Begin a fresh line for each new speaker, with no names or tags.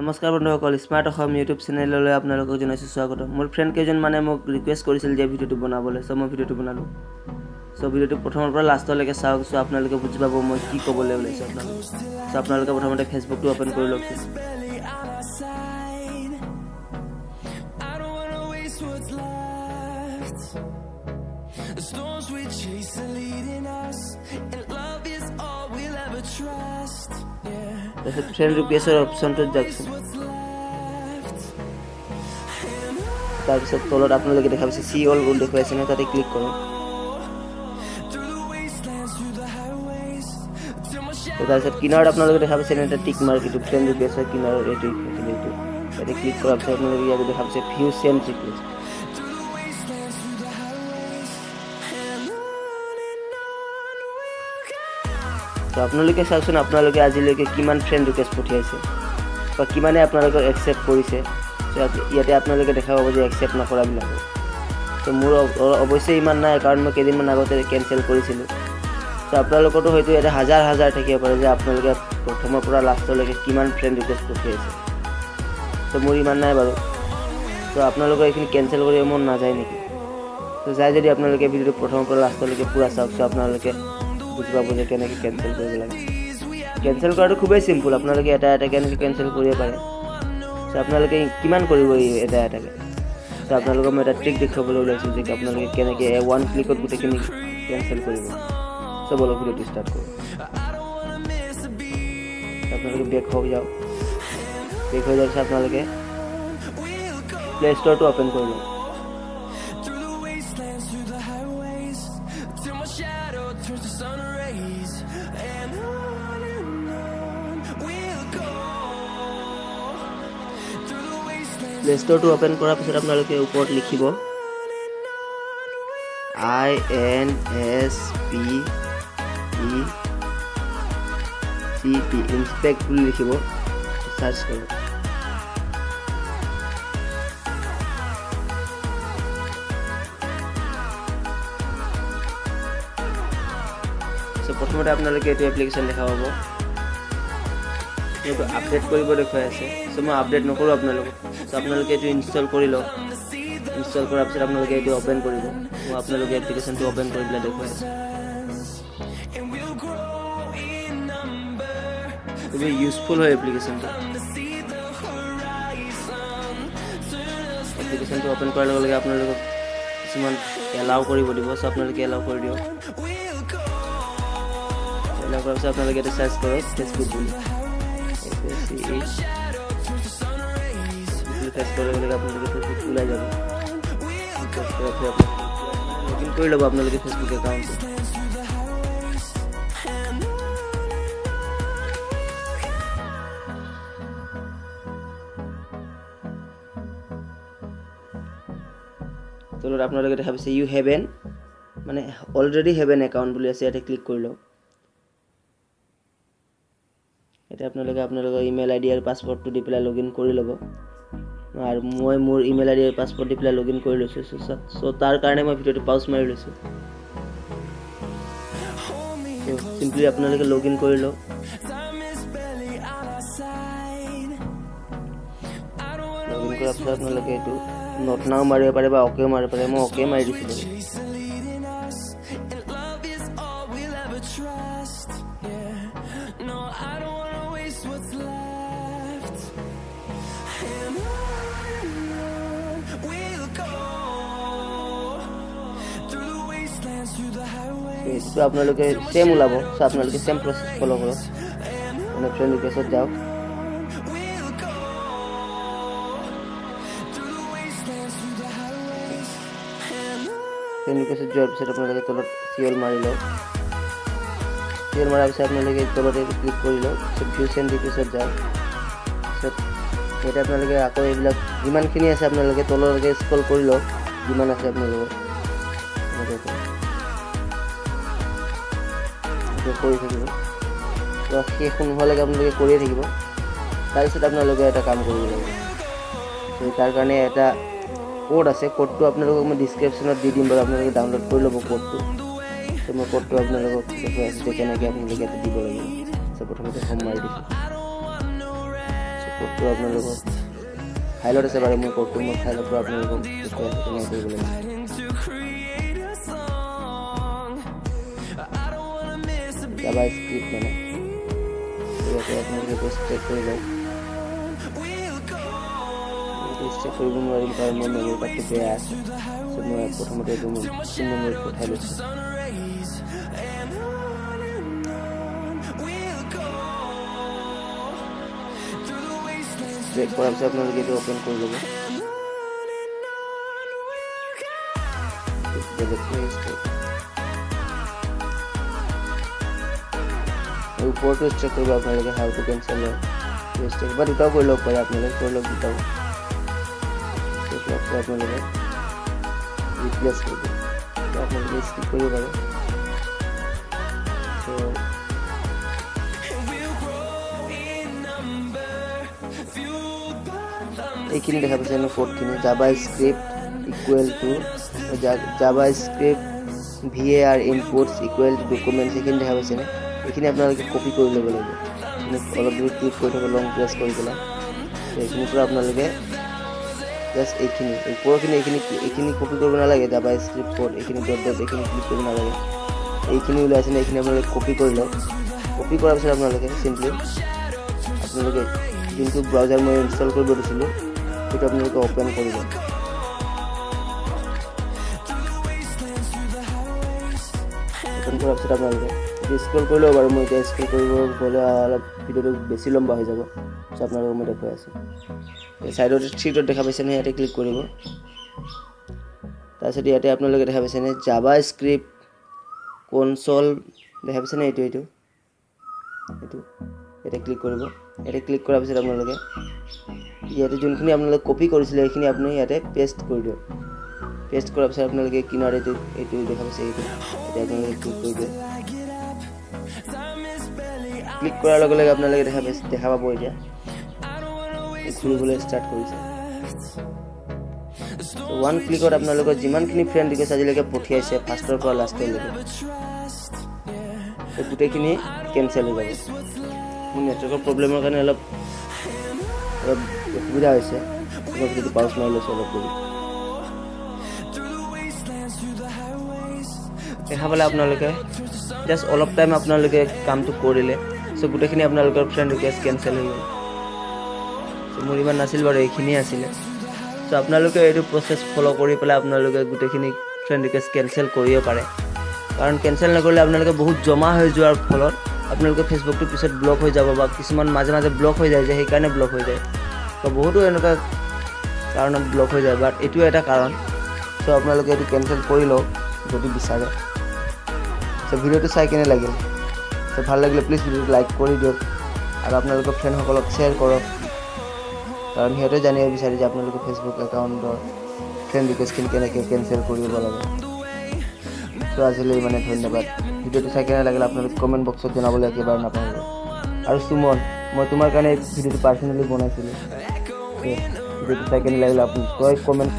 নমস্কাৰ বন্ধুসকল, smart Assam YouTube চেনেললৈ আপোনালোকক জনাইছোঁ স্বাগতম। মোৰ ফ্ৰেণ্ড কেইজন মানে মোক ৰিকুৱেষ্ট কৰিছিল যে ভিডিঅ'টো বনাবলৈ, চ' মই ভিডিঅ'টো বনালোঁ। চ' ভিডিঅ'টো প্ৰথমৰ পৰা লাষ্টলৈকে চাওক, চ' আপোনালোকে বুজি পাব মই কি ক'বলৈ ওলাইছোঁ আপোনালোকক। চ' আপোনালোকে প্ৰথমতে ফেচবুকটো অ'পেন কৰি লওকচোন। তাৰপিছত ফ্ৰেণ্ড ৰিকুৱেষ্টৰ অপশ্যনটোত যাওকচোন। তাৰপিছত তলত আপোনালোকে দেখা পাইছে চি অল বুলি দেখুৱাইছে নহয়, তাতে ক্লিক কৰক। তাৰপিছত কিনাৰত আপোনালোকে দেখা পাইছে এটা টিক মাৰ্ক, এইটো ফ্ৰেণ্ড ৰিকুৱেষ্টৰ কিনাৰত এইটো তাতে ক্লিক কৰাৰ পিছত আপোনালোকে ইয়াতে দেখা পাইছে ভিউ চেণ্ড ৰিকুৱেষ্ট। তো আপোনালোকে চাওকচোন আপোনালোকে আজিলৈকে কিমান ফ্ৰেণ্ড ৰিকুৱেষ্ট পঠিয়াইছে বা কিমানে আপোনালোকক একচেপ্ট কৰিছে। ইয়াতে আপোনালোকে দেখা পাব যে একচেপ্ট নকৰাবিলাক। তো মোৰ অৱশ্যে ইমান নাই, কাৰণ মই কেইদিনমান আগতে কেঞ্চেল কৰিছিলোঁ। তো আপোনালোকৰতো হয়তো ইয়াতে হাজাৰ হাজাৰ থাকিব পাৰে যে আপোনালোকে প্ৰথমৰ পৰা লাষ্টলৈকে কিমান ফ্ৰেণ্ড ৰিকুৱেষ্ট পঠিয়াইছে। তো মোৰ ইমান নাই বাৰু। তো আপোনালোকৰ এইখিনি কেঞ্চেল কৰিব মন নাযায় নেকি? তো যাই যদি আপোনালোকে ভিডিঅ'টো প্ৰথমৰ পৰা লাষ্টলৈকে পূৰা চাওক, চ' আপোনালোকে বুজি পাব যে কেনেকৈ কেঞ্চেল কৰিব লাগে। কেঞ্চেল কৰাটো খুবেই চিম্পুল, আপোনালোকে এটা এটাকৈ এনেকৈ কেঞ্চেল কৰিব পাৰে। চ' আপোনালোকে কিমান কৰিব এটা এটাকৈ। চ' আপোনালোকক মই এটা ট্ৰিক দেখুৱাবলৈ ওলাইছোঁ যে আপোনালোকে কেনেকৈ ওৱান ক্লিকত গোটেইখিনি কেঞ্চেল কৰিব। চ' বলক ভিডিঅ'টো ষ্টাৰ্ট কৰোঁ। আপোনালোকে বেক হৈ যাওক। বেক হৈ যোৱাৰ পিছত আপোনালোকে প্লে ষ্ট'ৰটো অ'পেন কৰি লওক। প্লে ষ্ট'ৰটো অ'পেন কৰাৰ পিছত আপোনালোকে ওপৰত লিখিব INSPECT ইনস্পেক্ট বুলি লিখিব, চাৰ্চ কৰক। চ' প্ৰথমতে আপোনালোকে এইটো এপ্লিকেশ্যন দেখা পাব, এইটো আপডেট কৰিব দেখুৱাই আছে। চ' মই আপডেট নকৰোঁ আপোনালোকক। চ' আপোনালোকে এইটো ইনষ্টল কৰি লওক। ইনষ্টল কৰাৰ পিছত আপোনালোকে এইটো অ'পেন কৰিব। মই আপোনালোকে এপ্লিকেশ্যনটো অ'পেন কৰি পেলাই দেখুৱাই আছোঁ। খুবেই ইউজফুল হয় এপ্লিকেশ্যনটো। এপ্লিকেশ্যনটো অ'পেন কৰাৰ লগে লগে আপোনালোকক কিছুমান এলাউ কৰিব দিব। চ' আপোনালোকে এলাউ কৰি দিয়ক। এলাউ কৰাৰ পিছত আপোনালোকে এইটো চাৰ্চ কৰক ফেচবুক বুলি। চাৰ্চ কৰাৰ লগে লগে আপোনালোকে ফেচবুক ওলাই যাব। লগইন কৰি ল'ব আপোনালোকে ফেচবুক একাউণ্টটো। তলত আপোনালোকে দেখা পাইছে ইউ হেভ এন মানে অলৰেডি হেভ এন একাউণ্ট বুলি আছে, ইয়াতে ক্লিক কৰি লওক। এতিয়া আপোনালোকে আপোনালোকৰ ইমেইল আইডি আৰু পাছৱৰ্ডটো দি পেলাই লগইন কৰি ল'ব। আৰু মই মোৰ ইমেইল আইডি আৰু পাছৱৰ্ড দি পেলাই লগইন কৰি লৈছোঁ। চ' তাৰ কাৰণে মই ভিডিঅ'টো পাউজ মাৰি লৈছোঁ। চিম্পলি আপোনালোকে লগইন কৰি লওক। লগইন কৰাৰ পিছত আপোনালোকে এইটো নট নাও মাৰিব পাৰে বা অ'কে মাৰিব পাৰে। মই অ'কে মাৰি দিছিলোঁ। এইটো আপোনালোকে চেম ওলাব। চ' আপোনালোকে চেম প্ৰচেছ ফ'ল' কৰক। মানে ফ্ৰেণ্ড ৰিকুৱেষ্টত যাওক। ফ্ৰেণ্ড ৰিকুৱেষ্টত যোৱাৰ পিছত আপোনালোকে তলত চিএল মাৰি লওক। চিএল মৰাৰ পিছত আপোনালোকে তলতে ক্লিক কৰি লওক। পিছত ভিউ চেণ্ড ৰিকুৱেষ্টত যাওক। পিছত ইয়াতে আপোনালোকে আকৌ এইবিলাক যিমানখিনি আছে আপোনালোকে তললৈকে স্ক্ৰল কৰি লওক, যিমান আছে আপোনালোকৰ কৰি থাকিব। তো শেষ নোহোৱালৈকে আপোনালোকে কৰিয়ে থাকিব। তাৰপিছত আপোনালোকে এটা কাম কৰিব লাগিব। তাৰ কাৰণে এটা কোড আছে, কোডটো আপোনালোকক মই ডিছক্ৰিপশ্যনত দি দিম বাৰু, আপোনালোকে ডাউনলোড কৰি ল'ব কোডটো। তো মই কোডটো আপোনালোকক দেখুৱাই আছোঁ যে কেনেকৈ আপোনালোকে ইয়াতে দিব লাগিব। চ' প্ৰথমতে হোম মাৰি দিছোঁ। কোডটো আপোনালোকক ফাইলত আছে বাৰু, মোৰ কোডটো মই ফাইলৰ পৰা আপোনালোকক দেখুৱাই আছোঁ কেনেকৈ কৰিব লাগে। জাভাস্ক্ৰিপ্ট মানে ইয়াতে আপোনালোকে এইটো ষ্টেক কৰি লওক। এইটো ষ্টেক কৰিব নোৱাৰিম কাৰণ মোৰ মেমৰি কাৰ্ডটো বেয়া আছে। মই প্ৰথমতে এইটো মোৰ চিম মেমৰিত পঠাই লৈছোঁ। ষ্টেক কৰাৰ পিছত আপোনালোকে এইটো ওপেন কৰি ল'ব। ওপৰতো ষ্টেক কৰিব আপোনালোকে, হাউ টু কেঞ্চেল ষ্টেক বা দুটাও কৰি ল'ব পাৰে আপোনালোকে, কৰি লওক দুটাও। আপোনালোকে ৰিপ্লেচ কৰিব, আপোনালোকে স্কিপ কৰিব পাৰে। এইখিনি দেখা পাইছে ন কোডখিনি, JavaScript equal to JavaScript VAR inputs equal to documents, এইখিনি দেখা পাইছেনে? এইখিনি আপোনালোকে কপি কৰি ল'ব লাগিব। অলপ দূৰ ক্লিক কৰি থ'ব, লং প্ৰেছ কৰি পেলাই এইখিনিৰ পৰা আপোনালোকে জাষ্ট এইখিনি ওপৰখিনি এইখিনি কপি কৰিব নালাগে। জাভাস্ক্ৰিপ্ট কোড এইখিনি ডট এইখিনি ক্লিক কৰিব নালাগে। এইখিনি ওলাইছে নে, এইখিনি আপোনালোকে কপি কৰি লওক। কপি কৰাৰ পিছত আপোনালোকে চিম্পলি আপোনালোকে যোনটো ব্ৰাউজাৰ মই ইনষ্টল কৰিব দিছিলোঁ সেইটো আপোনালোকে অ'পেন কৰিব। অ'পেন কৰাৰ পিছত আপোনালোকে স্ক্ৰল কৰি ল'ব বাৰু, মই এতিয়া স্ক্ৰল কৰিব গ'লে অলপ ভিডিঅ'টো বেছি লম্বা হৈ যাব। চ' আপোনালোকক মই দেখুৱাই আছোঁ। ছাইডত 3 ডট দেখা পাইছেনে, ইয়াতে ক্লিক কৰিব। তাৰপিছত ইয়াতে আপোনালোকে দেখা পাইছেনে জাভাস্ক্ৰিপ্ট কনচল দেখা পাইছেনে, এইটো ইয়াতে ক্লিক কৰিব। ইয়াতে ক্লিক কৰাৰ পিছত আপোনালোকে ইয়াতে যোনখিনি আপোনালোকে কপি কৰিছিলে সেইখিনি আপুনি ইয়াতে পেষ্ট কৰি দিয়ক। পেষ্ট কৰাৰ পিছত আপোনালোকে কিনাৰ এইটো দেখা পাইছে, এতিয়া আপোনালোকে ক্লিক কৰি দিয়ক। ক্লিক কৰাৰ লগে লগে আপোনালোকে দেখা পাব এতিয়া ঘূৰিবলৈ ষ্টাৰ্ট কৰিছে। ওৱান ক্লিকত আপোনালোকৰ যিমানখিনি ফ্ৰেণ্ড ৰিকুৱেষ্ট আজিলৈকে পঠিয়াইছে ফাৰ্ষ্টৰ পৰা লাষ্টলৈকে গোটেইখিনি কেঞ্চেল হৈ যাব। মোৰ নেটৱৰ্কৰ প্ৰব্লেমৰ কাৰণে অলপ অসুবিধা হৈছে, মই যদি পাউচ মাৰি লৈছোঁ অলপ দেৰি। দেখা পালে আপোনালোকে জাষ্ট অলপ টাইম আপোনালোকে কামটো কৰিলে চ' গোটেইখিনি আপোনালোকৰ ফ্ৰেণ্ড ৰিকুৱেষ্ট কেঞ্চেল হৈ গ'ল। চ' মোৰ ইমান নাছিল বাৰু, এইখিনিয়ে আছিলে। চ' আপোনালোকে এইটো প্ৰচেছ ফ'ল' কৰি পেলাই আপোনালোকে গোটেইখিনি ফ্ৰেণ্ড ৰিকুৱেষ্ট কেঞ্চেল কৰিব পাৰে। কাৰণ কেঞ্চেল নকৰিলে আপোনালোকে বহুত জমা হৈ যোৱাৰ ফলত আপোনালোকে ফেচবুকটো পিছত ব্লক হৈ যাব, বা কিছুমান মাজে মাজে ব্লক হৈ যায় যে সেইকাৰণে ব্লক হৈ যায়। ত' বহুতো এনেকুৱা কাৰণত ব্লক হৈ যায়, বাট এইটো এটা কাৰণ। চ' আপোনালোকে এইটো কেঞ্চেল কৰি লওক যদি বিচাৰে। চ' ভিডিঅ'টো চাই কেনে লাগিল? চ' ভাল লাগিলে প্লিজ ভিডিঅ'টো লাইক কৰি দিয়ক আৰু আপোনালোকৰ ফ্ৰেণ্ডসকলক শ্বেয়াৰ কৰক, কাৰণ সিহঁতে জানিব বিচাৰে যে আপোনালোকে ফেচবুক একাউণ্টৰ ফ্ৰেণ্ড ৰিকুৱেষ্টখিনি কেনেকৈ কেঞ্চেল কৰিব লাগে। চ' আজিলৈ মানে ধন্যবাদ। ভিডিঅ'টো চাই কেনে লাগিল আপোনালোকে কমেণ্ট বক্সত জনাবলৈ একেবাৰে নাপাহৰিব। আৰু সুমন, মই তোমাৰ কাৰণে ভিডিঅ'টো পাৰ্চনেলি বনাইছিলোঁ। ভিডিঅ'টো চাই কেনে লাগিল তই কমেণ্ট